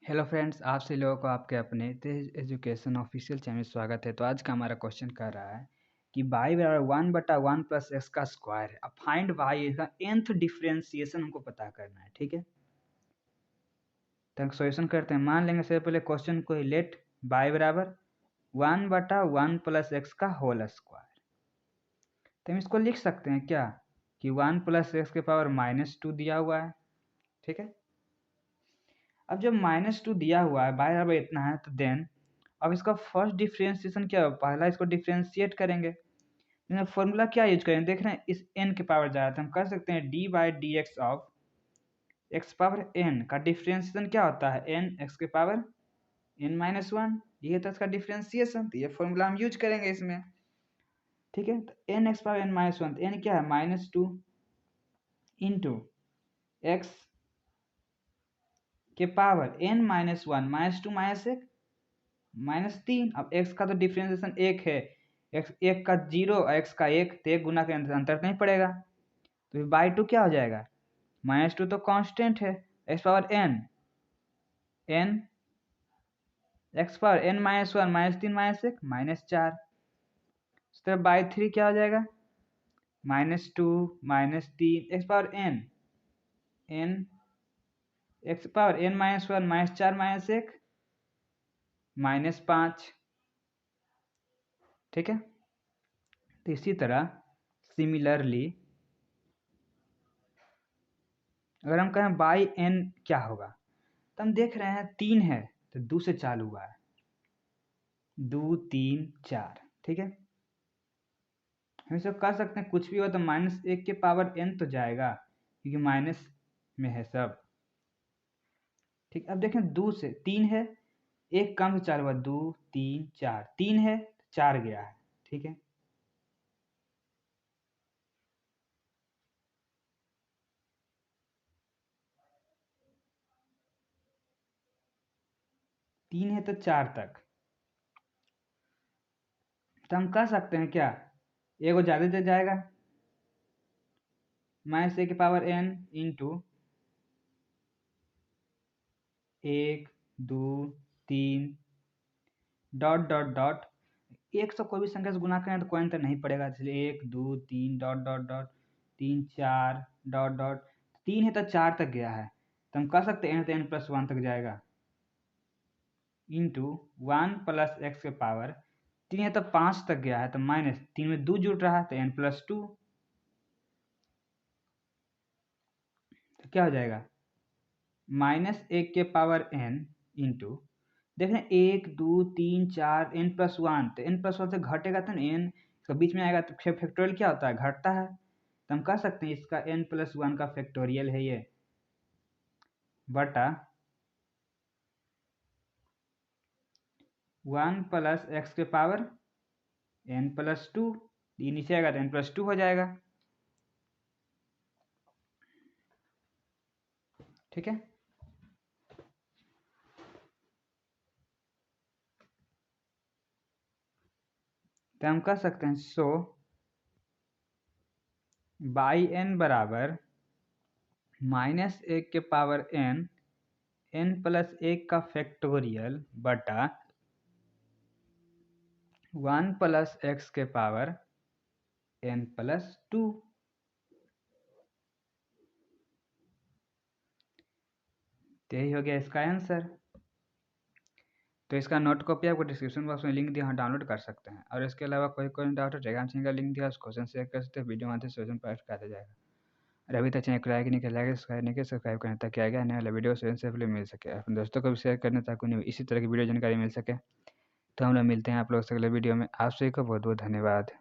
Hello friends, आप सभी लोगों को आपके अपने तेज एजुकेशन ऑफिशियल चैनल में स्वागत है। तो आज का हमारा क्वेश्चन कर रहा है कि y बराबर 1/1 प्लस एक्स का स्क्वायर है। अब फाइंड y का nth डिफरेंशिएशन हमको पता करना है। ठीक है, तो सॉल्यूशन करते हैं। मान लेंगे सबसे पहले क्वेश्चन को ही, लेट y बराबर 1/1 प्लस एक्स का होल स्क्वायर। तो हम इसको लिख सकते हैं क्या कि 1 प्लस एक्स के पावर -2 दिया हुआ है। ठीक है, अब जब -2 दिया हुआ है, बाय बराबर इतना है, तो देन अब इसका फर्स्ट डिफरेंशिएशन क्या है, पहला इसको डिफरेंशिएट करेंगे। फॉर्मूला क्या यूज करेंगे, देख रहे हैं इस n के पावर जा रहा है, तो हम कर सकते हैं D by D x of x power n का डिफरेंशिएशन क्या होता है, n x के पावर n-1। ये तो इसका डिफरेंशिएशन, तो ये फॉर्मूला हम यूज करेंगे इसमें। ठीक है, तो n x पावर n-1, तो n क्या है -2 इंटू एक्स के पावर n-1, -2 -1 -3। अब x का तो डिफरेंशिएशन 1 है, x 1 का 0 और x का 1, तो 1 गुना के अंतर नहीं पड़ेगा, तो बाई 2 क्या हो जाएगा, -2 तो कांस्टेंट है, x power n x power n-1 -3 -1 -4, इस तरह बाई 3 क्या हो जाएगा, -2 -3 x power n x power n-1 -4 -1 -5। ठीक है, तो इसी तरह सिमिलरली अगर हम कहें बाई n क्या होगा, तो हम देख रहे हैं 3 है तो 2 से चालू हुआ है, 2 3 4। ठीक है, हम इसे कर सकते हैं कुछ भी हो तो -1 के पावर n तो जाएगा, क्योंकि माइनस में है सब। ठीक, अब देखें 2 से 3 है, एक कम से चालू हुआ, 2 3 4, 3 है 4 गया है। ठीक है, तीन है तो 4 तक, तो हम कह सकते हैं क्या, एगो ज़्यादा दे जाएगा, -1 के power n into 1 2 3 dot dot dot, एक से कोई भी संख्या से गुना करें तो कोई अंतर नहीं पड़ेगा, इसलिए 1 2 3 dot dot dot 3 4 dot dot, 3 है तो 4 तक गया है, तो हम कह सकते हैं n तो n+1 तक जाएगा, इंटू 1 प्लस एक्स के पावर 3 है तो 5 तक गया है, तो -3 में 2 जुड़ रहा है तो n+2, तो क्या हो जाएगा -1 के पावर n इंटू, देख रहे हैं 1 2 3 4 n+1, तो n+1 से घटेगा तो n इसका बीच में आएगा, तो फैक्टोरियल क्या होता है, घटता है, तो हम कह सकते हैं इसका n+1 का फैक्टोरियल है ये, बटा 1 प्लस एक्स के पावर n+2, ये नीचे आएगा तो n+2 हो जाएगा। ठीक है, तो हम कह सकते हैं सो बाई n बराबर -1 के पावर n+1 का फैक्टोरियल बटा 1 प्लस एक्स के पावर n+2। तो यही हो गया इसका आंसर। तो इसका नोट कॉपी आपको डिस्क्रिप्शन बॉक्स में लिंक दिया, वहाँ डाउनलोड कर सकते हैं। और इसके अलावा कोई डाउट हो टेलीग्राम चैनल का लिंक दिया, उस क्वेश्चन शेयर कर सकते हैं, वीडियो माध्यम से सोल्यूशन प्रोवाइड कर दिया जाएगा। और अभी तक चैनल को लाइक नहीं किया, लाइक सब्सक्राइब नहीं किया, सब्सक्राइब करने तक किया गया, नया वाला वीडियो से पहले मिल सके, अपने दोस्तों को भी शेयर करने ताकि उन्हें इसी तरह की वीडियो जानकारी मिल सके। तो हम लोग मिलते हैं आप लोग से अगले वीडियो में। आप सभी को बहुत बहुत धन्यवाद।